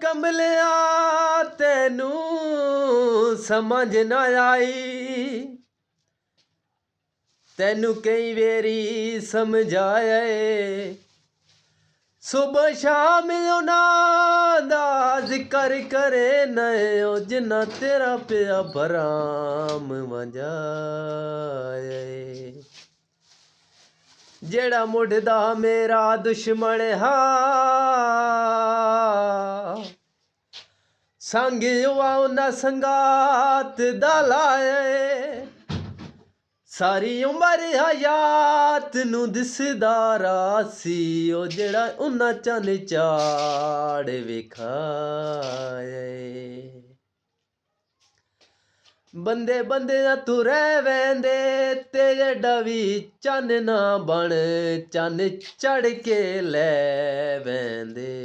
कमलिया तेनू समझ ना आई, तेनू कई वेरी समझाया सुबह शाम उन्हां दा जिक्र करे नए ओ जिन्ना तेरा पिया भराम वंजाए। जेड़ा मुढ़दा मेरा दुश्मन हा संग युवा उन्ना संगात दा लाए। सारी उमर हयात नू दिसदा रासी ओ जेड़ा उन्ना चन चाड़ विखाए। बंदे बंदे तू रह वेंदे ते जेड़ा भी चन ना बन चन चढ़ के लै वेंदे।